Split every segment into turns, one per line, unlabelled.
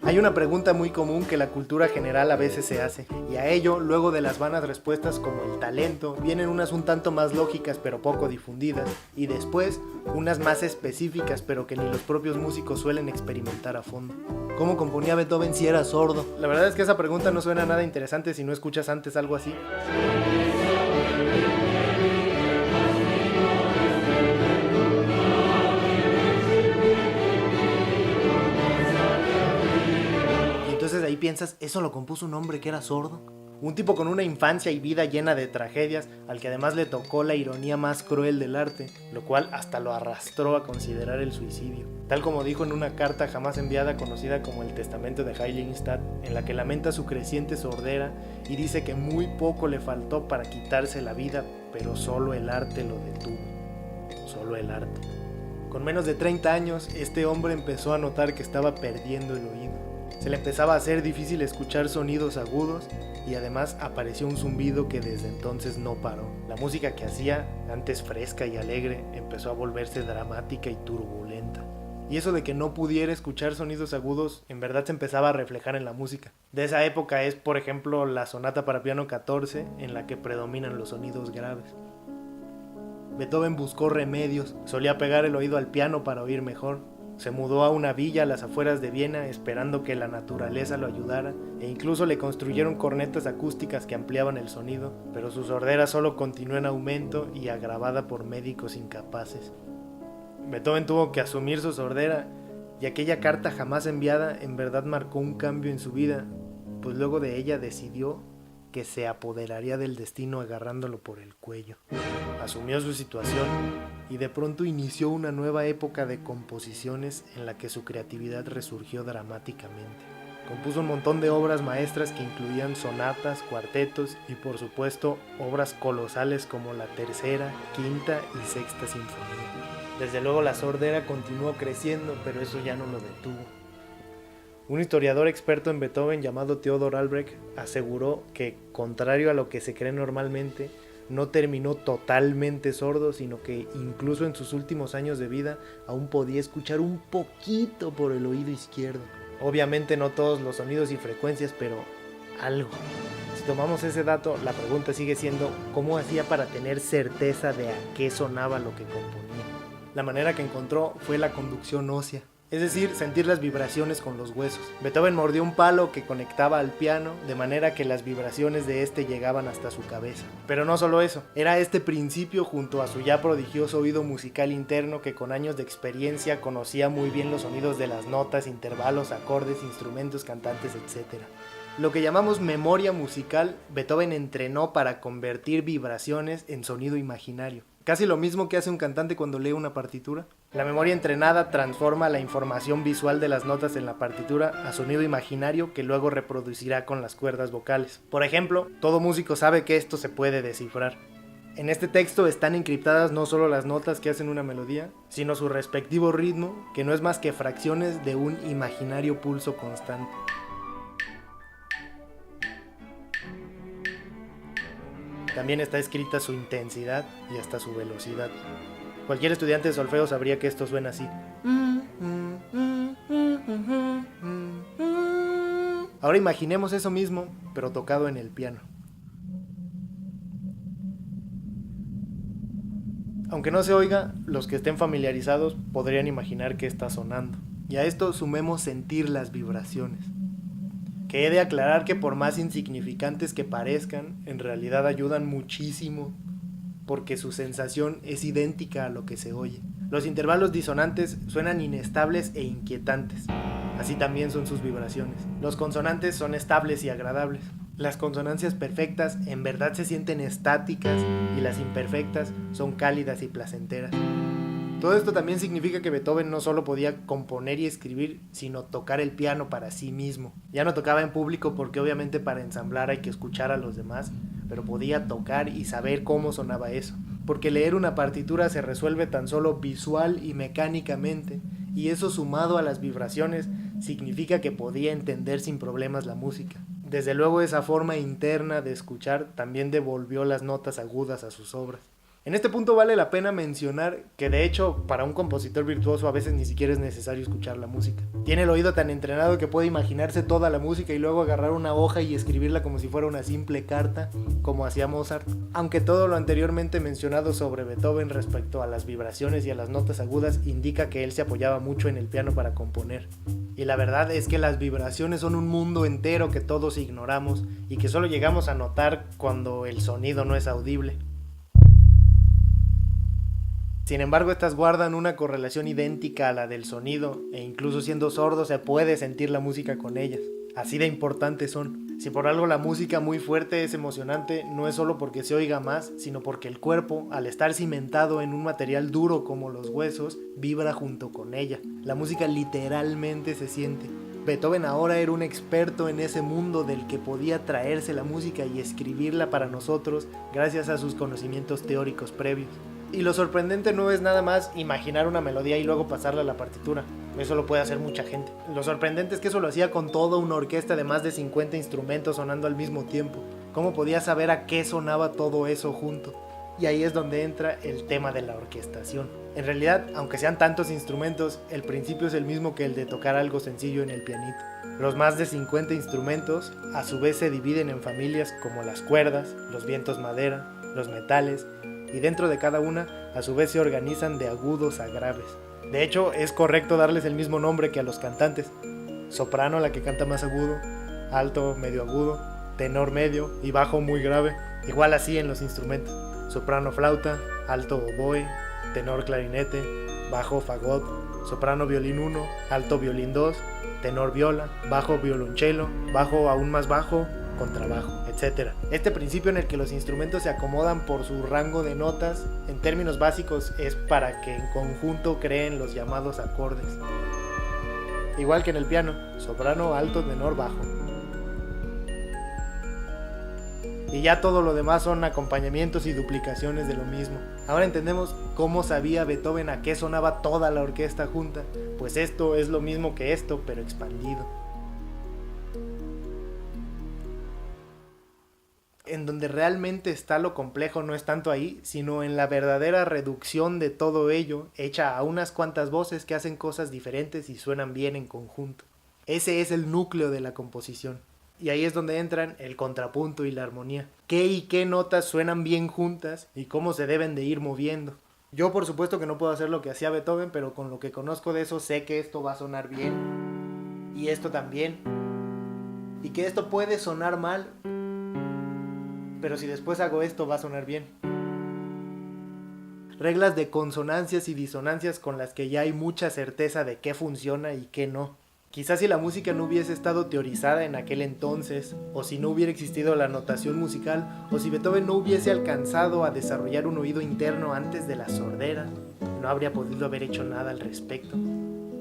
Hay una pregunta muy común que la cultura general a veces se hace, y a ello, luego de las vanas respuestas como el talento, vienen unas un tanto más lógicas pero poco difundidas, y después unas más específicas pero que ni los propios músicos suelen experimentar a fondo. ¿Cómo componía Beethoven si era sordo? La verdad es que esa pregunta no suena nada interesante si no escuchas antes algo así. Entonces ahí piensas, ¿eso lo compuso un hombre que era sordo? Un tipo con una infancia y vida llena de tragedias, al que además le tocó la ironía más cruel del arte, lo cual hasta lo arrastró a considerar el suicidio. Tal como dijo en una carta jamás enviada conocida como el Testamento de Heiligenstadt, en la que lamenta su creciente sordera y dice que muy poco le faltó para quitarse la vida, pero solo el arte lo detuvo. Solo el arte. Con menos de 30 años, este hombre empezó a notar que estaba perdiendo el oído. Se le empezaba a hacer difícil escuchar sonidos agudos y además apareció un zumbido que desde entonces no paró. La música que hacía, antes fresca y alegre, empezó a volverse dramática y turbulenta. Y eso de que no pudiera escuchar sonidos agudos en verdad se empezaba a reflejar en la música. De esa época es, por ejemplo, la sonata para piano 14, en la que predominan los sonidos graves. Beethoven buscó remedios, solía pegar el oído al piano para oír mejor. Se mudó a una villa a las afueras de Viena esperando que la naturaleza lo ayudara e incluso le construyeron cornetas acústicas que ampliaban el sonido, pero su sordera solo continuó en aumento y agravada por médicos incapaces. Beethoven tuvo que asumir su sordera y aquella carta jamás enviada en verdad marcó un cambio en su vida, pues luego de ella decidió que se apoderaría del destino agarrándolo por el cuello. Asumió su situación y de pronto inició una nueva época de composiciones en la que su creatividad resurgió dramáticamente. Compuso un montón de obras maestras que incluían sonatas, cuartetos y por supuesto obras colosales como la tercera, quinta y sexta sinfonía. Desde luego la sordera continuó creciendo, pero eso ya no lo detuvo. Un historiador experto en Beethoven llamado Theodor Albrecht aseguró que, contrario a lo que se cree normalmente, no terminó totalmente sordo, sino que incluso en sus últimos años de vida aún podía escuchar un poquito por el oído izquierdo. Obviamente no todos los sonidos y frecuencias, pero algo. Si tomamos ese dato, la pregunta sigue siendo ¿cómo hacía para tener certeza de a qué sonaba lo que componía? La manera que encontró fue la conducción ósea. Es decir, sentir las vibraciones con los huesos. Beethoven mordió un palo que conectaba al piano, de manera que las vibraciones de este llegaban hasta su cabeza. Pero no solo eso, era este principio junto a su ya prodigioso oído musical interno que con años de experiencia conocía muy bien los sonidos de las notas, intervalos, acordes, instrumentos, cantantes, etc. Lo que llamamos memoria musical, Beethoven entrenó para convertir vibraciones en sonido imaginario. Casi lo mismo que hace un cantante cuando lee una partitura. La memoria entrenada transforma la información visual de las notas en la partitura a sonido imaginario que luego reproducirá con las cuerdas vocales. Por ejemplo, todo músico sabe que esto se puede descifrar. En este texto están encriptadas no solo las notas que hacen una melodía, sino su respectivo ritmo, que no es más que fracciones de un imaginario pulso constante. También está escrita su intensidad y hasta su velocidad. Cualquier estudiante de solfeo sabría que esto suena así. Ahora imaginemos eso mismo, pero tocado en el piano. Aunque no se oiga, los que estén familiarizados podrían imaginar que está sonando. Y a esto sumemos sentir las vibraciones. Que he de aclarar que por más insignificantes que parezcan, en realidad ayudan muchísimo, porque su sensación es idéntica a lo que se oye. Los intervalos disonantes suenan inestables e inquietantes, así también son sus vibraciones. Los consonantes son estables y agradables. Las consonancias perfectas en verdad se sienten estáticas y las imperfectas son cálidas y placenteras. Todo esto también significa que Beethoven no solo podía componer y escribir, sino tocar el piano para sí mismo. Ya no tocaba en público porque obviamente para ensamblar hay que escuchar a los demás, pero podía tocar y saber cómo sonaba eso. Porque leer una partitura se resuelve tan solo visual y mecánicamente, y eso sumado a las vibraciones significa que podía entender sin problemas la música. Desde luego esa forma interna de escuchar también devolvió las notas agudas a sus obras. En este punto vale la pena mencionar que de hecho para un compositor virtuoso a veces ni siquiera es necesario escuchar la música. Tiene el oído tan entrenado que puede imaginarse toda la música y luego agarrar una hoja y escribirla como si fuera una simple carta, como hacía Mozart. Aunque todo lo anteriormente mencionado sobre Beethoven respecto a las vibraciones y a las notas agudas indica que él se apoyaba mucho en el piano para componer. Y la verdad es que las vibraciones son un mundo entero que todos ignoramos y que solo llegamos a notar cuando el sonido no es audible. Sin embargo, estas guardan una correlación idéntica a la del sonido, e incluso siendo sordo se puede sentir la música con ellas. Así de importantes son. Si por algo la música muy fuerte es emocionante, no es solo porque se oiga más, sino porque el cuerpo, al estar cimentado en un material duro como los huesos, vibra junto con ella. La música literalmente se siente. Beethoven ahora era un experto en ese mundo del que podía traerse la música y escribirla para nosotros gracias a sus conocimientos teóricos previos. Y lo sorprendente no es nada más imaginar una melodía y luego pasarla a la partitura. Eso lo puede hacer mucha gente. Lo sorprendente es que eso lo hacía con toda una orquesta de más de 50 instrumentos sonando al mismo tiempo. ¿Cómo podía saber a qué sonaba todo eso junto? Y ahí es donde entra el tema de la orquestación. En realidad, aunque sean tantos instrumentos, el principio es el mismo que el de tocar algo sencillo en el pianito. Los más de 50 instrumentos a su vez se dividen en familias como las cuerdas, los vientos madera, los metales, y dentro de cada una a su vez se organizan de agudos a graves. De hecho, es correcto darles el mismo nombre que a los cantantes. Soprano, la que canta más agudo, alto, medio agudo, tenor medio y bajo muy grave. Igual así en los instrumentos. Soprano flauta, alto oboe, tenor clarinete, bajo fagot, soprano violín 1, alto violín 2, tenor viola, bajo violonchelo, bajo aún más bajo, contrabajo, etc. Este principio en el que los instrumentos se acomodan por su rango de notas, en términos básicos, es para que en conjunto creen los llamados acordes. Igual que en el piano, soprano, alto, tenor, bajo. Y ya todo lo demás son acompañamientos y duplicaciones de lo mismo. Ahora entendemos cómo sabía Beethoven a qué sonaba toda la orquesta junta, pues esto es lo mismo que esto, pero expandido. En donde realmente está lo complejo no es tanto ahí, sino en la verdadera reducción de todo ello, hecha a unas cuantas voces que hacen cosas diferentes y suenan bien en conjunto. Ese es el núcleo de la composición. Y ahí es donde entran el contrapunto y la armonía. ¿Qué y qué notas suenan bien juntas y cómo se deben de ir moviendo? Yo por supuesto que no puedo hacer lo que hacía Beethoven, pero con lo que conozco de eso sé que esto va a sonar bien. Y esto también. Y que esto puede sonar mal, pero si después hago esto va a sonar bien. Reglas de consonancias y disonancias con las que ya hay mucha certeza de qué funciona y qué no. Quizás si la música no hubiese estado teorizada en aquel entonces, o si no hubiera existido la notación musical, o si Beethoven no hubiese alcanzado a desarrollar un oído interno antes de la sordera, no habría podido haber hecho nada al respecto.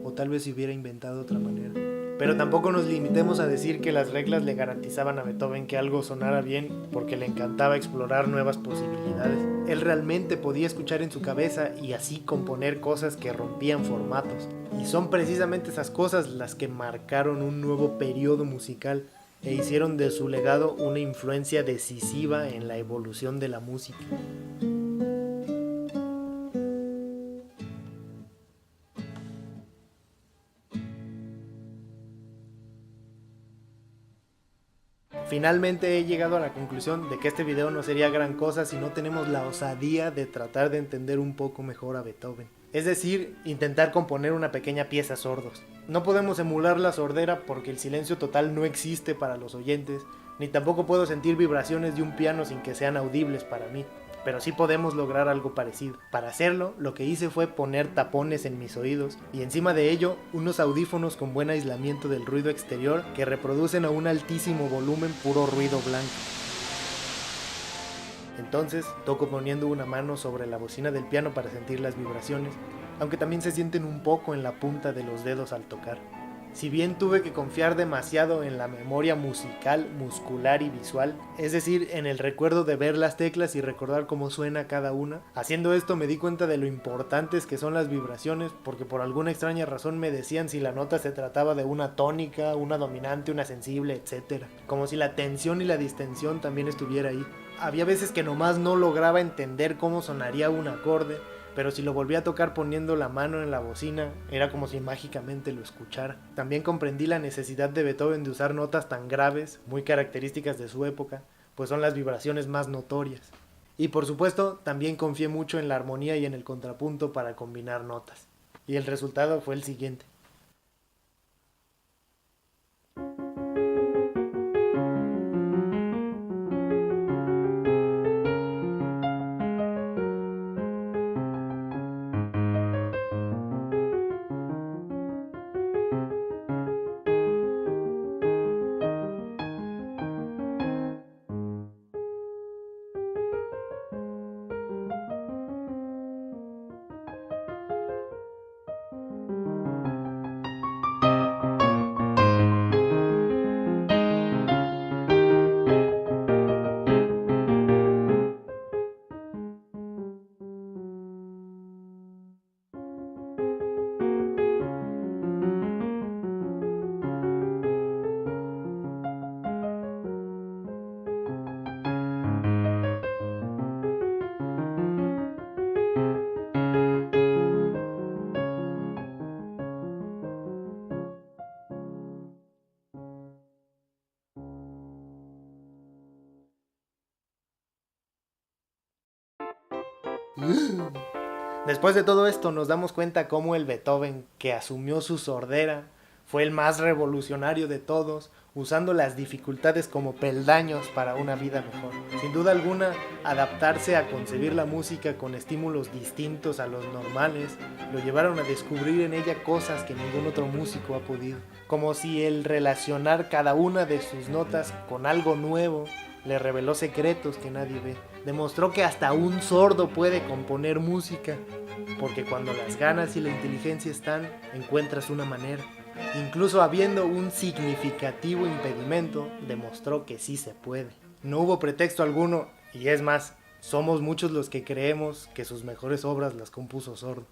O tal vez se hubiera inventado otra manera. Pero tampoco nos limitemos a decir que las reglas le garantizaban a Beethoven que algo sonara bien porque le encantaba explorar nuevas posibilidades. Él realmente podía escuchar en su cabeza y así componer cosas que rompían formatos. Y son precisamente esas cosas las que marcaron un nuevo periodo musical e hicieron de su legado una influencia decisiva en la evolución de la música. Finalmente he llegado a la conclusión de que este video no sería gran cosa si no tenemos la osadía de tratar de entender un poco mejor a Beethoven. Es decir, intentar componer una pequeña pieza a sordos. No podemos emular la sordera porque el silencio total no existe para los oyentes, ni tampoco puedo sentir vibraciones de un piano sin que sean audibles para mí. Pero sí podemos lograr algo parecido. Para hacerlo, lo que hice fue poner tapones en mis oídos y encima de ello, unos audífonos con buen aislamiento del ruido exterior que reproducen a un altísimo volumen puro ruido blanco. Entonces, toco poniendo una mano sobre la bocina del piano para sentir las vibraciones, aunque también se sienten un poco en la punta de los dedos al tocar. Si bien tuve que confiar demasiado en la memoria musical, muscular y visual, es decir, en el recuerdo de ver las teclas y recordar cómo suena cada una, haciendo esto me di cuenta de lo importantes que son las vibraciones, porque por alguna extraña razón me decían si la nota se trataba de una tónica, una dominante, una sensible, etc. Como si la tensión y la distensión también estuviera ahí. Había veces que nomás no lograba entender cómo sonaría un acorde, pero si lo volvía a tocar poniendo la mano en la bocina, era como si mágicamente lo escuchara. También comprendí la necesidad de Beethoven de usar notas tan graves, muy características de su época, pues son las vibraciones más notorias. Y por supuesto, también confié mucho en la armonía y en el contrapunto para combinar notas. Y el resultado fue el siguiente. Después de todo esto nos damos cuenta cómo el Beethoven que asumió su sordera fue el más revolucionario de todos, usando las dificultades como peldaños para una vida mejor. Sin duda alguna, adaptarse a concebir la música con estímulos distintos a los normales lo llevaron a descubrir en ella cosas que ningún otro músico ha podido. Como si el relacionar cada una de sus notas con algo nuevo le reveló secretos que nadie ve. Demostró que hasta un sordo puede componer música, porque cuando las ganas y la inteligencia están, encuentras una manera. Incluso habiendo un significativo impedimento, demostró que sí se puede. No hubo pretexto alguno, y es más, somos muchos los que creemos que sus mejores obras las compuso sordo.